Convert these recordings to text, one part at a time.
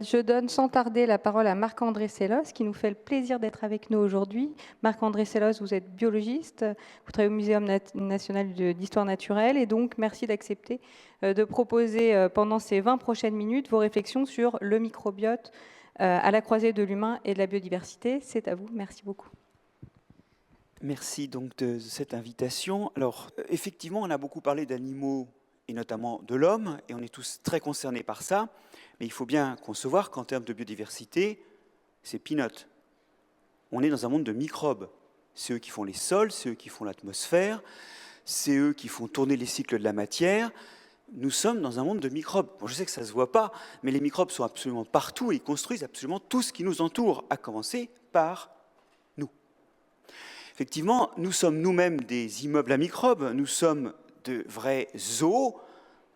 Je donne sans tarder la parole à Marc-André Sellos, qui nous fait le plaisir d'être avec nous aujourd'hui. Marc-André Sellos, vous êtes biologiste, vous travaillez au Muséum national d'histoire naturelle, et donc merci d'accepter de proposer pendant ces 20 prochaines minutes vos réflexions sur le microbiote à la croisée de l'humain et de la biodiversité. C'est à vous, merci beaucoup. Merci donc de cette invitation. Alors, effectivement, on a beaucoup parlé d'animaux et notamment de l'homme, et on est tous très concernés par ça, mais il faut bien concevoir qu'en termes de biodiversité, c'est peanut. On est dans un monde de microbes. C'est eux qui font les sols, c'est eux qui font l'atmosphère, c'est eux qui font tourner les cycles de la matière. Nous sommes dans un monde de microbes. Bon, je sais que ça ne se voit pas, mais les microbes sont absolument partout et ils construisent absolument tout ce qui nous entoure, à commencer par nous. Effectivement, nous sommes nous-mêmes des immeubles à microbes, nous sommes de vrais zoos.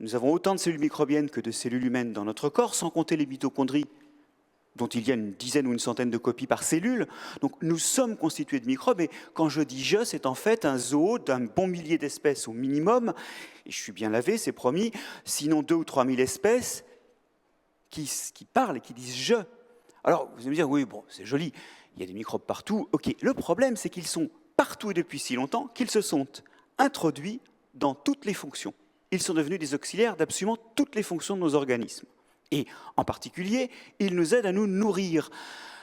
Nous avons autant de cellules microbiennes que de cellules humaines dans notre corps, sans compter les mitochondries, dont il y a une dizaine ou une centaine de copies par cellule. Donc nous sommes constitués de microbes, et quand je dis « je », c'est en fait un zoo d'un bon millier d'espèces au minimum, et je suis bien lavé, c'est promis, sinon 2 ou 3 000 espèces qui parlent et qui disent « je ». Alors vous allez me dire « oui, bon, c'est joli ». Il y a des microbes partout. Ok, le problème, c'est qu'ils sont partout et depuis si longtemps qu'ils se sont introduits dans toutes les fonctions. Ils sont devenus des auxiliaires d'absolument toutes les fonctions de nos organismes. Et en particulier, ils nous aident à nous nourrir.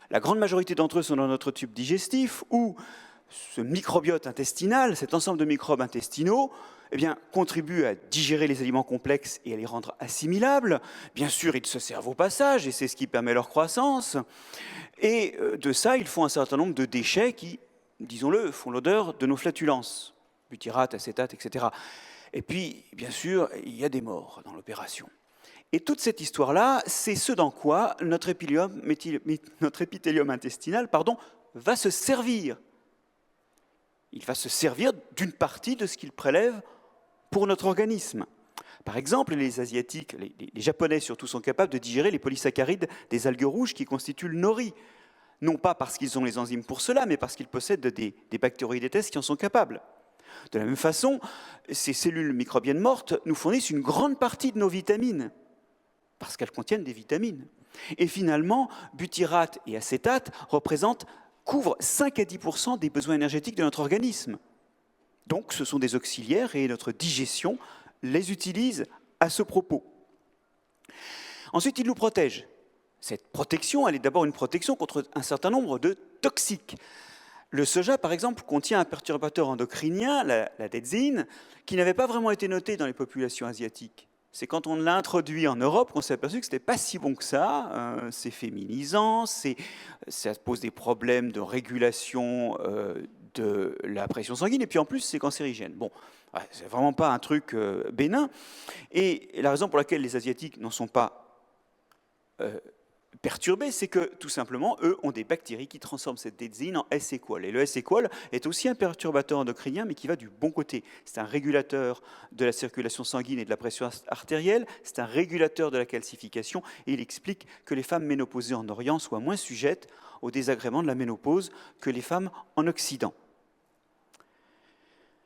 La grande majorité d'entre eux sont dans notre tube digestif, où ce microbiote intestinal, cet ensemble de microbes intestinaux, eh bien, contribue à digérer les aliments complexes et à les rendre assimilables. Bien sûr, ils se servent au passage, et c'est ce qui permet leur croissance. Et de ça, ils font un certain nombre de déchets qui, disons-le, font l'odeur de nos flatulences, butyrate, acétate, etc. Et puis, bien sûr, il y a des morts dans l'opération. Et toute cette histoire-là, c'est ce dans quoi notre épithélium intestinal va se servir. Il va se servir d'une partie de ce qu'il prélève pour notre organisme. Par exemple, les Asiatiques, les Japonais surtout, sont capables de digérer les polysaccharides des algues rouges qui constituent le nori. Non pas parce qu'ils ont les enzymes pour cela, mais parce qu'ils possèdent des bactéroïdètes qui en sont capables. De la même façon, ces cellules microbiennes mortes nous fournissent une grande partie de nos vitamines, parce qu'elles contiennent des vitamines. Et finalement, butyrate et acétate couvrent 5 à 10% des besoins énergétiques de notre organisme. Donc ce sont des auxiliaires et notre digestion les utilise à ce propos. Ensuite, ils nous protègent. Cette protection, elle est d'abord une protection contre un certain nombre de toxiques. Le soja, par exemple, contient un perturbateur endocrinien, la dedzine, qui n'avait pas vraiment été noté dans les populations asiatiques. C'est quand on l'a introduit en Europe qu'on s'est aperçu que ce n'était pas si bon que ça. C'est féminisant, ça pose des problèmes de régulation de la pression sanguine, et puis en plus, c'est cancérigène. Bon, ouais, c'est vraiment pas un truc bénin. Et la raison pour laquelle les Asiatiques n'en sont pas perturbés, c'est que, tout simplement, eux ont des bactéries qui transforment cette dedzine en S-équol. Et le S-équol est aussi un perturbateur endocrinien, mais qui va du bon côté. C'est un régulateur de la circulation sanguine et de la pression artérielle, c'est un régulateur de la calcification, et il explique que les femmes ménopausées en Orient soient moins sujettes aux désagréments de la ménopause que les femmes en Occident.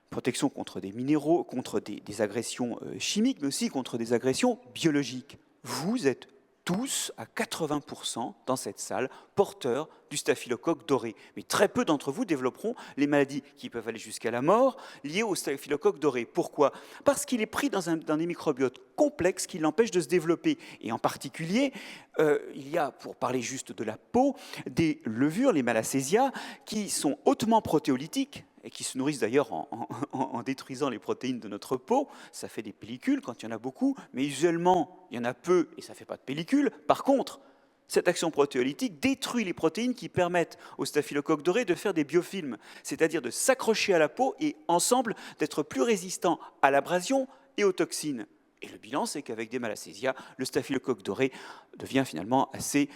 Protection contre des minéraux, contre des agressions chimiques, mais aussi contre des agressions biologiques. Vous êtes tous, à 80% dans cette salle, porteurs du staphylocoque doré. Mais très peu d'entre vous développeront les maladies qui peuvent aller jusqu'à la mort liées au staphylocoque doré. Pourquoi ? Parce qu'il est pris dans des microbiotes complexes qui l'empêchent de se développer. Et en particulier, il y a, pour parler juste de la peau, des levures, les Malassezia, qui sont hautement protéolytiques, et qui se nourrissent d'ailleurs en détruisant les protéines de notre peau. Ça fait des pellicules quand il y en a beaucoup, mais usuellement, il y en a peu et ça ne fait pas de pellicules. Par contre, cette action protéolytique détruit les protéines qui permettent au staphylocoque doré de faire des biofilms, c'est-à-dire de s'accrocher à la peau et ensemble d'être plus résistants à l'abrasion et aux toxines. Et le bilan, c'est qu'avec des Malassezia, le staphylocoque doré devient finalement assez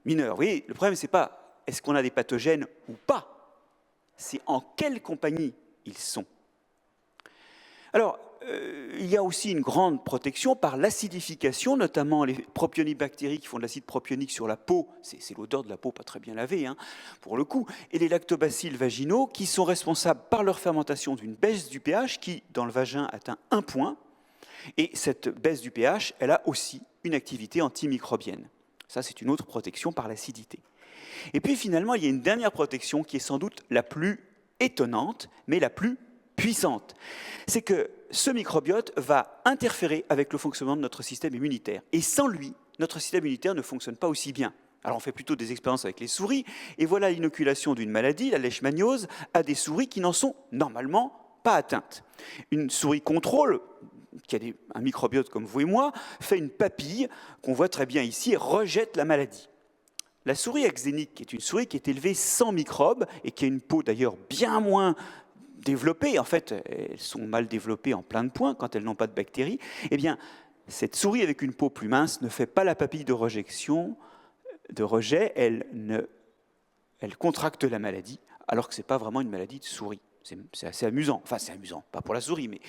mineur. Vous voyez, le problème, ce n'est pas est-ce qu'on a des pathogènes ou pas, c'est en quelle compagnie ils sont. Alors, il y a aussi une grande protection par l'acidification, notamment les propionibactéries qui font de l'acide propionique sur la peau, c'est l'odeur de la peau pas très bien lavée, hein, pour le coup, et les lactobacilles vaginaux qui sont responsables par leur fermentation d'une baisse du pH qui, dans le vagin, atteint 1 point, et cette baisse du pH, elle a aussi une activité antimicrobienne. Ça, c'est une autre protection par l'acidité. Et puis finalement, il y a une dernière protection qui est sans doute la plus étonnante, mais la plus puissante. C'est que ce microbiote va interférer avec le fonctionnement de notre système immunitaire. Et sans lui, notre système immunitaire ne fonctionne pas aussi bien. Alors on fait plutôt des expériences avec les souris, et voilà l'inoculation d'une maladie, la leishmaniose, à des souris qui n'en sont normalement pas atteintes. Une souris contrôle, qui a un microbiote comme vous et moi, fait une papille, qu'on voit très bien ici, et rejette la maladie. La souris axénique, qui est une souris qui est élevée sans microbes, et qui a une peau d'ailleurs bien moins développées, en fait, elles sont mal développées en plein de points quand elles n'ont pas de bactéries, eh bien, cette souris avec une peau plus mince ne fait pas la papille de rejet, elle contracte la maladie, alors que ce n'est pas vraiment une maladie de souris. C'est assez amusant. Enfin, c'est amusant, pas pour la souris, mais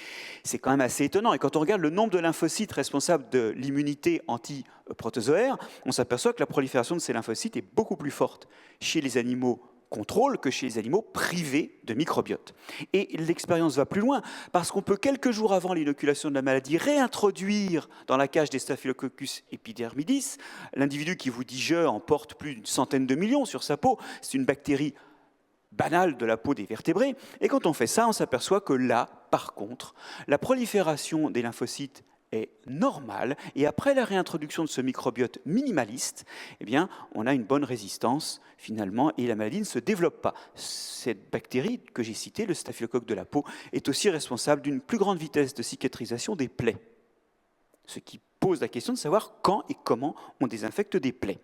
c'est quand même assez étonnant. Et quand on regarde le nombre de lymphocytes responsables de l'immunité anti-protozoaire, on s'aperçoit que la prolifération de ces lymphocytes est beaucoup plus forte chez les animaux contrôle que chez les animaux privés de microbiote. Et l'expérience va plus loin, parce qu'on peut, quelques jours avant l'inoculation de la maladie, réintroduire dans la cage des Staphylococcus epidermidis, l'individu qui vous dit « je » en porte plus d'une centaine de millions sur sa peau, c'est une bactérie banale de la peau des vertébrés, et quand on fait ça, on s'aperçoit que là, par contre, la prolifération des lymphocytes est normale, et après la réintroduction de ce microbiote minimaliste, eh bien, on a une bonne résistance finalement, et la maladie ne se développe pas. Cette bactérie que j'ai citée, le staphylocoque de la peau, est aussi responsable d'une plus grande vitesse de cicatrisation des plaies, ce qui pose la question de savoir quand et comment on désinfecte des plaies.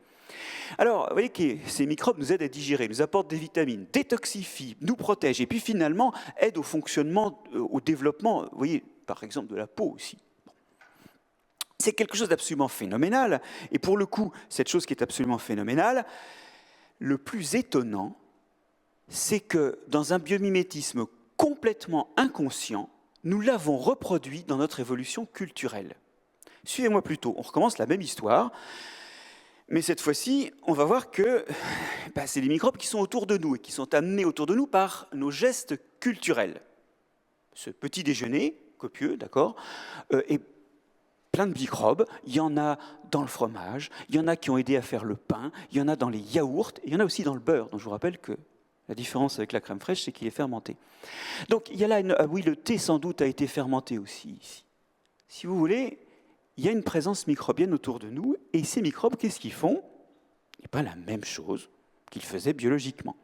Alors, vous voyez que ces microbes nous aident à digérer, nous apportent des vitamines, détoxifient, nous protègent, et puis finalement aident au fonctionnement, au développement, vous voyez, par exemple de la peau aussi. C'est quelque chose d'absolument phénoménal, et pour le coup, cette chose qui est absolument phénoménale, le plus étonnant, c'est que dans un biomimétisme complètement inconscient, nous l'avons reproduit dans notre évolution culturelle. Suivez-moi plutôt, on recommence la même histoire, mais cette fois-ci, on va voir que c'est les microbes qui sont autour de nous et qui sont amenés autour de nous par nos gestes culturels. Ce petit déjeuner, copieux, d'accord, est plein de microbes. Il y en a dans le fromage, il y en a qui ont aidé à faire le pain, il y en a dans les yaourts, et il y en a aussi dans le beurre. Donc je vous rappelle que la différence avec la crème fraîche, c'est qu'il est fermenté. Donc il y a là, oui, le thé sans doute a été fermenté aussi ici. Si vous voulez, il y a une présence microbienne autour de nous, et ces microbes, qu'est-ce qu'ils font? Eh bien, la même chose qu'ils faisaient biologiquement.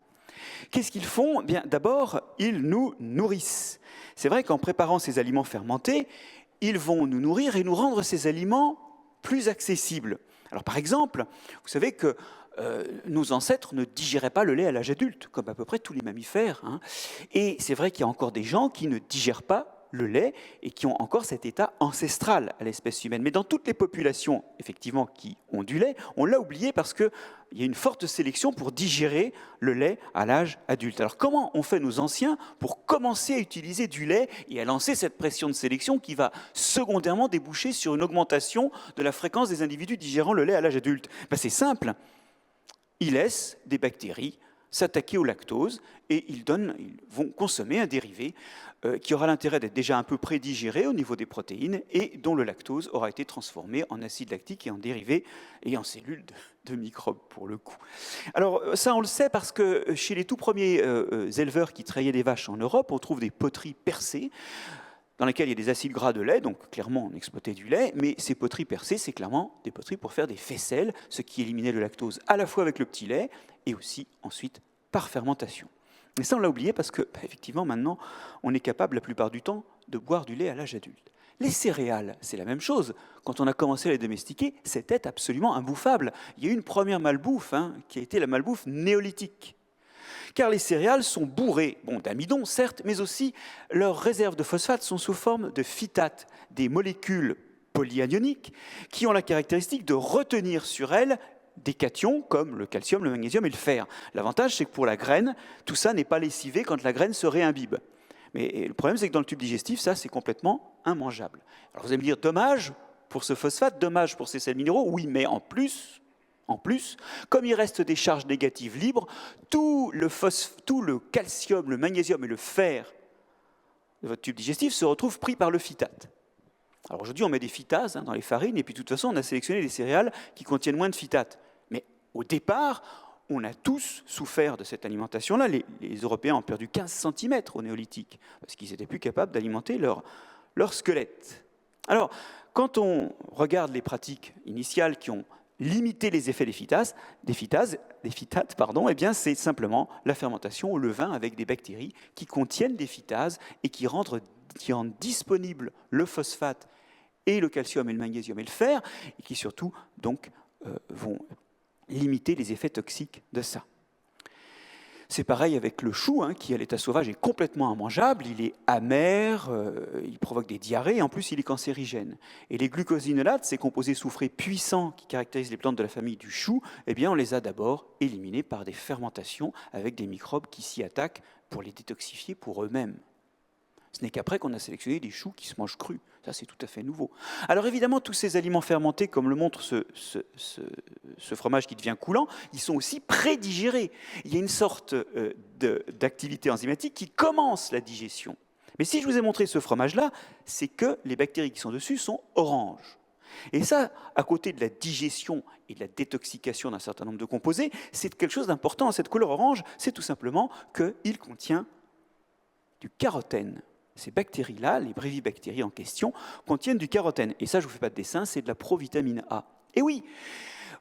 Qu'est-ce qu'ils font? Bien, d'abord, ils nous nourrissent. C'est vrai qu'en préparant ces aliments fermentés, ils vont nous nourrir et nous rendre ces aliments plus accessibles. Alors, par exemple, vous savez que nos ancêtres ne digéraient pas le lait à l'âge adulte, comme à peu près tous les mammifères. Hein. Et c'est vrai qu'il y a encore des gens qui ne digèrent pas le lait et qui ont encore cet état ancestral à l'espèce humaine. Mais dans toutes les populations, effectivement, qui ont du lait, on l'a oublié parce qu'il y a une forte sélection pour digérer le lait à l'âge adulte. Alors comment ont fait nos anciens pour commencer à utiliser du lait et à lancer cette pression de sélection qui va secondairement déboucher sur une augmentation de la fréquence des individus digérant le lait à l'âge adulte? C'est simple, ils laissent des bactéries s'attaquer au lactose et ils vont consommer un dérivé qui aura l'intérêt d'être déjà un peu prédigéré au niveau des protéines et dont le lactose aura été transformé en acide lactique et en dérivé et en cellules de microbes pour le coup. Alors ça on le sait parce que chez les tout premiers éleveurs qui traillaient des vaches en Europe, on trouve des poteries percées dans lesquelles il y a des acides gras de lait, donc clairement on exploitait du lait, mais ces poteries percées, c'est clairement des poteries pour faire des faisselles, ce qui éliminait le lactose à la fois avec le petit lait et aussi ensuite par fermentation. Et ça, on l'a oublié parce que, effectivement, maintenant, on est capable, la plupart du temps, de boire du lait à l'âge adulte. Les céréales, c'est la même chose. Quand on a commencé à les domestiquer, c'était absolument imbouffable. Il y a eu une première malbouffe, qui a été la malbouffe néolithique. Car les céréales sont bourrées, d'amidon, certes, mais aussi leurs réserves de phosphate sont sous forme de phytates, des molécules polyanioniques qui ont la caractéristique de retenir sur elles des cations comme le calcium, le magnésium et le fer. L'avantage, c'est que pour la graine, tout ça n'est pas lessivé quand la graine se réimbibe. Mais le problème, c'est que dans le tube digestif, ça, c'est complètement immangeable. Alors vous allez me dire, dommage pour ce phosphate, dommage pour ces sels minéraux. Oui, mais en plus, comme il reste des charges négatives libres, tout le calcium, le magnésium et le fer de votre tube digestif se retrouve pris par le phytate. Alors aujourd'hui, on met des phytases dans les farines, et puis de toute façon, on a sélectionné des céréales qui contiennent moins de phytates. Mais au départ, on a tous souffert de cette alimentation-là. Les Européens ont perdu 15 cm au néolithique, parce qu'ils n'étaient plus capables d'alimenter leur squelette. Alors, quand on regarde les pratiques initiales qui ont limité les effets des phytates, eh bien, c'est simplement la fermentation au levain avec des bactéries qui contiennent des phytases et qui rendent disponibles le phosphate et le calcium et le magnésium et le fer, et qui surtout donc, vont limiter les effets toxiques de ça. C'est pareil avec le chou, qui à l'état sauvage est complètement immangeable, il est amer, il provoque des diarrhées, et en plus il est cancérigène. Et les glucosinolates, ces composés soufrés puissants qui caractérisent les plantes de la famille du chou, eh bien on les a d'abord éliminés par des fermentations avec des microbes qui s'y attaquent pour les détoxifier pour eux-mêmes. Ce n'est qu'après qu'on a sélectionné des choux qui se mangent crus. Ça, c'est tout à fait nouveau. Alors évidemment, tous ces aliments fermentés, comme le montre ce fromage qui devient coulant, ils sont aussi prédigérés. Il y a une sorte d'activité enzymatique qui commence la digestion. Mais si je vous ai montré ce fromage-là, c'est que les bactéries qui sont dessus sont oranges. Et ça, à côté de la digestion et de la détoxication d'un certain nombre de composés, c'est quelque chose d'important. Cette couleur orange, c'est tout simplement qu'il contient du carotène. Ces bactéries-là, les brévibactéries en question, contiennent du carotène. Et ça, je ne vous fais pas de dessin, c'est de la provitamine A. Et oui,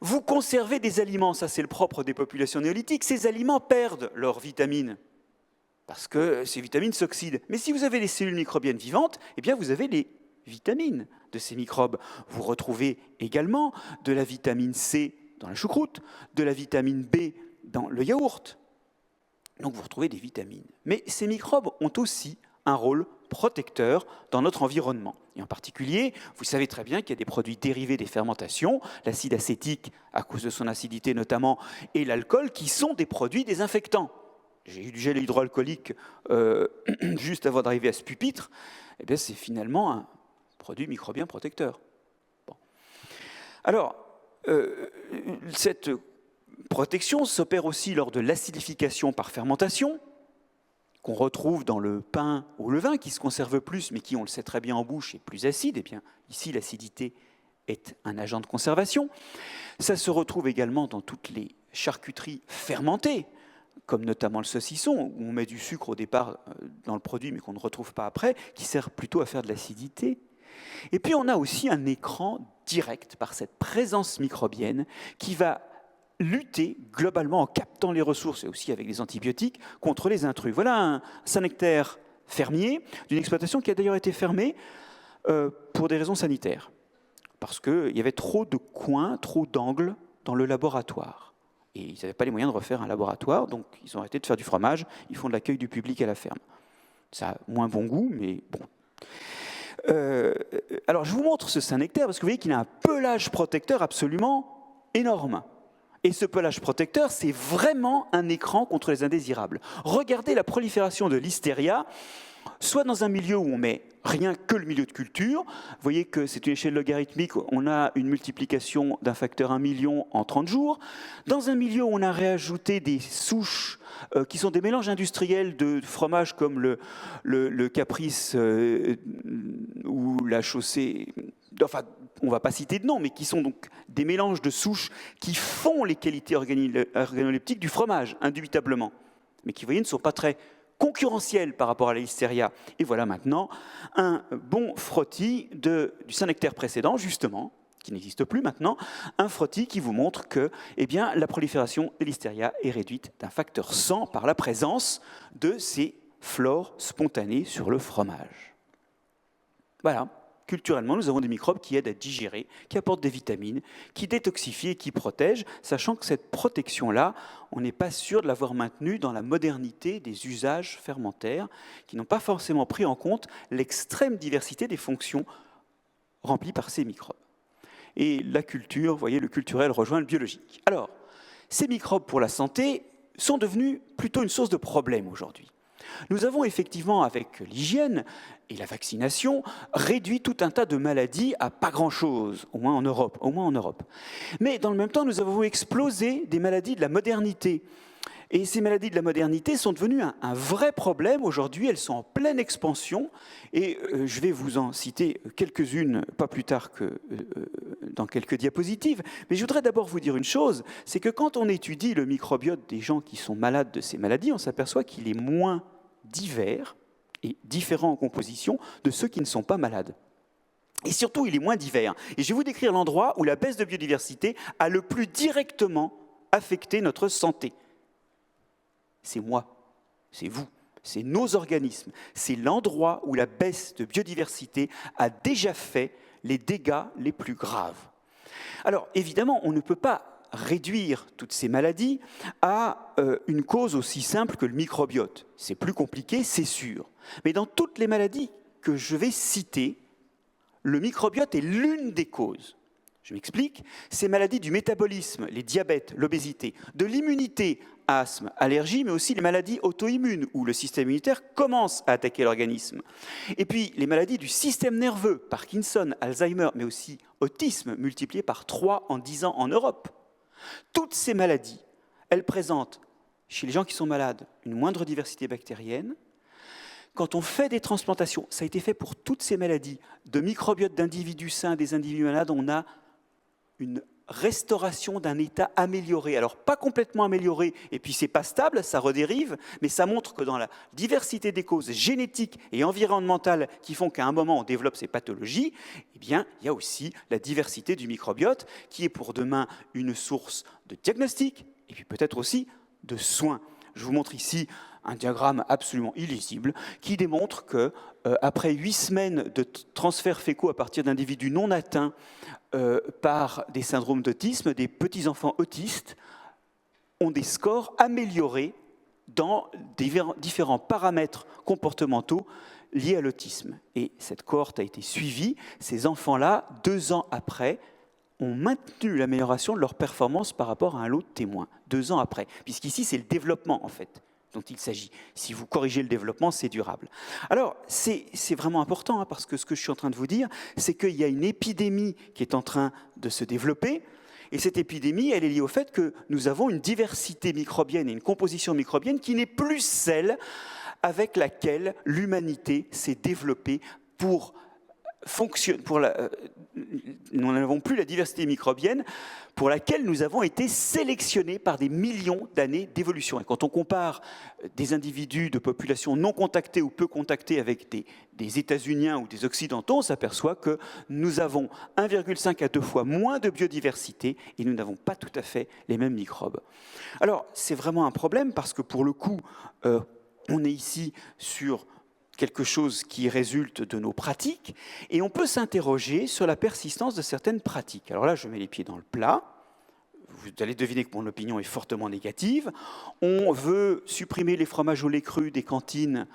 vous conservez des aliments, ça c'est le propre des populations néolithiques, ces aliments perdent leurs vitamines, parce que ces vitamines s'oxydent. Mais si vous avez des cellules microbiennes vivantes, eh bien vous avez les vitamines de ces microbes. Vous retrouvez également de la vitamine C dans la choucroute, de la vitamine B dans le yaourt. Donc vous retrouvez des vitamines. Mais ces microbes ont aussi un rôle protecteur dans notre environnement. Et en particulier, vous savez très bien qu'il y a des produits dérivés des fermentations, l'acide acétique, à cause de son acidité notamment, et l'alcool, qui sont des produits désinfectants. J'ai eu du gel hydroalcoolique juste avant d'arriver à ce pupitre, eh bien c'est finalement un produit microbien protecteur. Bon. Alors, cette protection s'opère aussi lors de l'acidification par fermentation, qu'on retrouve dans le pain ou le vin, qui se conserve plus, mais qui, on le sait très bien en bouche, est plus acide. Eh bien, ici, l'acidité est un agent de conservation. Ça se retrouve également dans toutes les charcuteries fermentées, comme notamment le saucisson, où on met du sucre au départ dans le produit, mais qu'on ne retrouve pas après, qui sert plutôt à faire de l'acidité. Et puis, on a aussi un écran direct par cette présence microbienne qui va lutter globalement en captant les ressources, et aussi avec des antibiotiques, contre les intrus. Voilà un Saint-Nectaire fermier d'une exploitation qui a d'ailleurs été fermée pour des raisons sanitaires, parce qu'il y avait trop de coins, trop d'angles dans le laboratoire. Et ils n'avaient pas les moyens de refaire un laboratoire, donc ils ont arrêté de faire du fromage, ils font de l'accueil du public à la ferme. Ça a moins bon goût, mais bon. Alors je vous montre ce Saint-Nectaire, parce que vous voyez qu'il a un pelage protecteur absolument énorme. Et ce pelage protecteur, c'est vraiment un écran contre les indésirables. Regardez la prolifération de l'hystéria, soit dans un milieu où on met rien que le milieu de culture. Vous voyez que c'est une échelle logarithmique, on a une multiplication d'un facteur 1 million en 30 jours. Dans un milieu où on a réajouté des souches qui sont des mélanges industriels de fromages comme le Caprice ou la Chaussée, enfin, on ne va pas citer de nom, mais qui sont donc des mélanges de souches qui font les qualités organoleptiques du fromage, indubitablement, mais qui, vous voyez, ne sont pas très concurrentiels par rapport à la Listeria. Et voilà maintenant un bon frottis du Saint-Nectaire précédent, justement, qui n'existe plus maintenant, un frottis qui vous montre que la prolifération de l'Listeria est réduite d'un facteur 100 par la présence de ces flores spontanées sur le fromage. Voilà. Culturellement, nous avons des microbes qui aident à digérer, qui apportent des vitamines, qui détoxifient et qui protègent, sachant que cette protection-là, on n'est pas sûr de l'avoir maintenue dans la modernité des usages fermentaires, qui n'ont pas forcément pris en compte l'extrême diversité des fonctions remplies par ces microbes. Et la culture, vous voyez, le culturel rejoint le biologique. Alors, ces microbes pour la santé sont devenus plutôt une source de problèmes aujourd'hui. Nous avons effectivement, avec l'hygiène et la vaccination, réduit tout un tas de maladies à pas grand-chose, au moins en Europe. Mais dans le même temps, nous avons explosé des maladies de la modernité. Et ces maladies de la modernité sont devenues un vrai problème. Aujourd'hui, elles sont en pleine expansion. Et je vais vous en citer quelques-unes, pas plus tard que dans quelques diapositives. Mais je voudrais d'abord vous dire une chose, c'est que quand on étudie le microbiote des gens qui sont malades de ces maladies, on s'aperçoit qu'il est moins divers et différent en composition de ceux qui ne sont pas malades. Et surtout, il est moins divers. Et je vais vous décrire l'endroit où la baisse de biodiversité a le plus directement affecté notre santé. C'est moi, c'est vous, c'est nos organismes. C'est l'endroit où la baisse de biodiversité a déjà fait les dégâts les plus graves. Alors, évidemment, on ne peut pas réduire toutes ces maladies à une cause aussi simple que le microbiote. C'est plus compliqué, c'est sûr. Mais dans toutes les maladies que je vais citer, le microbiote est l'une des causes. Je m'explique, ces maladies du métabolisme, les diabètes, l'obésité, de l'immunité, asthme, allergie, mais aussi les maladies auto-immunes, où le système immunitaire commence à attaquer l'organisme. Et puis les maladies du système nerveux, Parkinson, Alzheimer, mais aussi autisme, multiplié par 3 en 10 ans en Europe. Toutes ces maladies, elles présentent, chez les gens qui sont malades, une moindre diversité bactérienne. Quand on fait des transplantations, ça a été fait pour toutes ces maladies, de microbiote d'individus sains, des individus malades, on a une restauration d'un état amélioré. Alors, pas complètement amélioré, et puis c'est pas stable, ça redérive, mais ça montre que dans la diversité des causes génétiques et environnementales qui font qu'à un moment on développe ces pathologies, eh bien, il y a aussi la diversité du microbiote qui est pour demain une source de diagnostic et puis peut-être aussi de soins. Je vous montre ici un diagramme absolument illisible qui démontre que après 8 semaines de transferts fécaux à partir d'individus non atteints par des syndromes d'autisme, des petits-enfants autistes ont des scores améliorés dans différents paramètres comportementaux liés à l'autisme. Et cette cohorte a été suivie. Ces enfants-là, 2 ans après, ont maintenu l'amélioration de leur performance par rapport à un lot de témoins, 2 ans après. Puisqu'ici, c'est le développement, en fait, dont il s'agit. Si vous corrigez le développement, c'est durable. Alors, c'est vraiment important, hein, parce que ce que je suis en train de vous dire, c'est qu'il y a une épidémie qui est en train de se développer, et cette épidémie, elle est liée au fait que nous avons une diversité microbienne et une composition microbienne qui n'est plus celle avec laquelle l'humanité s'est développée pour fonctionne, nous n'avons plus la diversité microbienne pour laquelle nous avons été sélectionnés par des millions d'années d'évolution. Et quand on compare des individus de population non contactée ou peu contactée avec des États-Uniens ou des Occidentaux, on s'aperçoit que nous avons 1,5 à 2 fois moins de biodiversité et nous n'avons pas tout à fait les mêmes microbes. Alors, c'est vraiment un problème parce que pour le coup, on est ici sur quelque chose qui résulte de nos pratiques, et on peut s'interroger sur la persistance de certaines pratiques. Alors là, je mets les pieds dans le plat. Vous allez deviner que mon opinion est fortement négative. On veut supprimer les fromages au lait cru des cantines.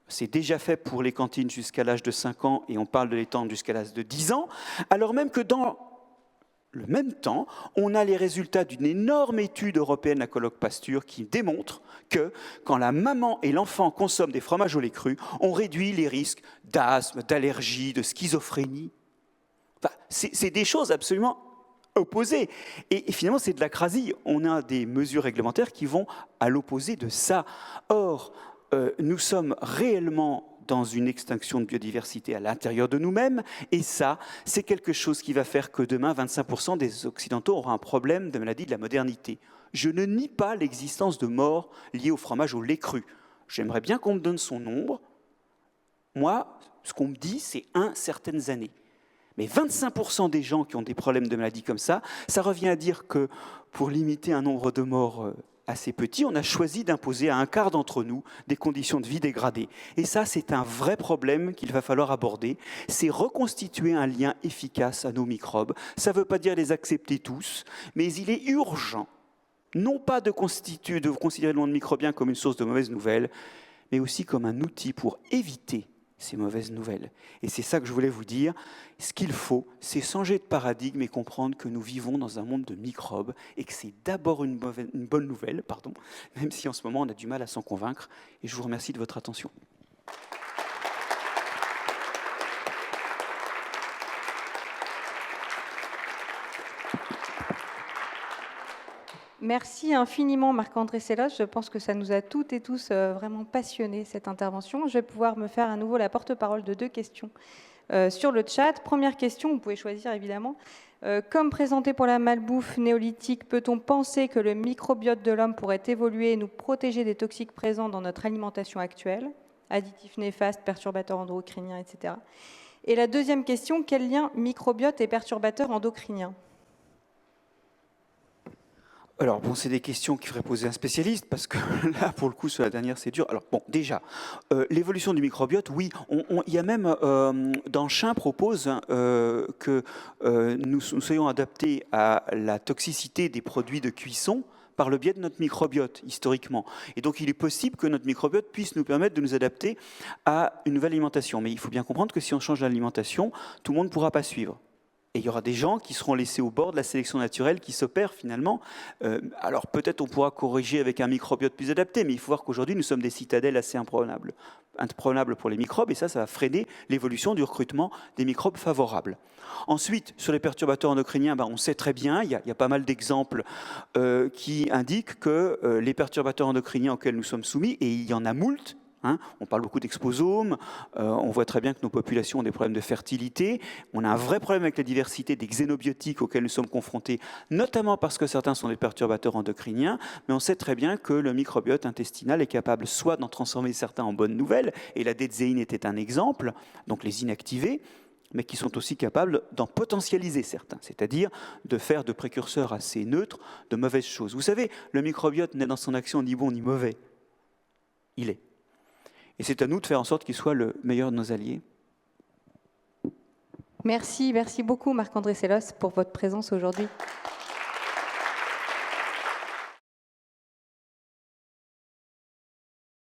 C'est déjà fait pour les cantines jusqu'à l'âge de 5 ans, et on parle de l'étendre jusqu'à l'âge de 10 ans, alors même que dans le même temps, on a les résultats d'une énorme étude européenne, la colloque Pasteur, qui démontre que quand la maman et l'enfant consomment des fromages au lait cru, on réduit les risques d'asthme, d'allergie, de schizophrénie. Enfin, c'est des choses absolument opposées. Et finalement, c'est de la crasie. On a des mesures réglementaires qui vont à l'opposé de ça. Or, nous sommes réellement dans une extinction de biodiversité à l'intérieur de nous-mêmes, et ça, c'est quelque chose qui va faire que demain, 25% des Occidentaux auront un problème de maladie de la modernité. Je ne nie pas l'existence de morts liées au fromage au lait cru. J'aimerais bien qu'on me donne son nombre. Moi, ce qu'on me dit, c'est 1 certaines années. Mais 25% des gens qui ont des problèmes de maladie comme ça revient à dire que pour limiter un nombre de morts assez petit, on a choisi d'imposer à 1/4 d'entre nous des conditions de vie dégradées. Et ça, c'est un vrai problème qu'il va falloir aborder. C'est reconstituer un lien efficace à nos microbes. Ça ne veut pas dire les accepter tous, mais il est urgent, non pas de considérer le monde microbien comme une source de mauvaises nouvelles, mais aussi comme un outil pour éviter ces mauvaises nouvelles. Et c'est ça que je voulais vous dire. Ce qu'il faut, c'est changer de paradigme et comprendre que nous vivons dans un monde de microbes et que c'est d'abord une bonne nouvelle, même si en ce moment on a du mal à s'en convaincre. Et je vous remercie de votre attention. Merci infiniment Marc-André Sellos. Je pense que ça nous a toutes et tous vraiment passionnés, cette intervention. Je vais pouvoir me faire à nouveau la porte-parole de 2 questions sur le chat. Première question, vous pouvez choisir évidemment. Comme présenté pour la malbouffe néolithique, peut-on penser que le microbiote de l'homme pourrait évoluer et nous protéger des toxiques présents dans notre alimentation actuelle, additifs néfastes, perturbateurs endocriniens, etc. Et la deuxième question, quel lien microbiote et perturbateurs endocriniens? Alors, bon, c'est des questions qu'il faudrait poser à un spécialiste, parce que là, pour le coup, sur la dernière, c'est dur. Alors, bon, déjà, l'évolution du microbiote, oui, il y a même, Danchin propose que nous soyons adaptés à la toxicité des produits de cuisson par le biais de notre microbiote, historiquement. Et donc, il est possible que notre microbiote puisse nous permettre de nous adapter à une nouvelle alimentation. Mais il faut bien comprendre que si on change l'alimentation, tout le monde ne pourra pas suivre. Et il y aura des gens qui seront laissés au bord de la sélection naturelle qui s'opère finalement. Alors peut-être on pourra corriger avec un microbiote plus adapté, mais il faut voir qu'aujourd'hui nous sommes des citadelles assez imprennables pour les microbes, et ça va freiner l'évolution du recrutement des microbes favorables. Ensuite, sur les perturbateurs endocriniens, on sait très bien, il y a pas mal d'exemples qui indiquent que les perturbateurs endocriniens auxquels nous sommes soumis, et il y en a moult, on parle beaucoup d'exposomes, on voit très bien que nos populations ont des problèmes de fertilité, on a un vrai problème avec la diversité des xénobiotiques auxquels nous sommes confrontés, notamment parce que certains sont des perturbateurs endocriniens, mais on sait très bien que le microbiote intestinal est capable soit d'en transformer certains en bonnes nouvelles, et la détzéine était un exemple, donc les inactivés, mais qui sont aussi capables d'en potentialiser certains, c'est-à-dire de faire de précurseurs assez neutres de mauvaises choses. Vous savez, le microbiote n'est dans son action ni bon ni mauvais, il est. Et c'est à nous de faire en sorte qu'il soit le meilleur de nos alliés. Merci beaucoup Marc-André Sellos pour votre présence aujourd'hui.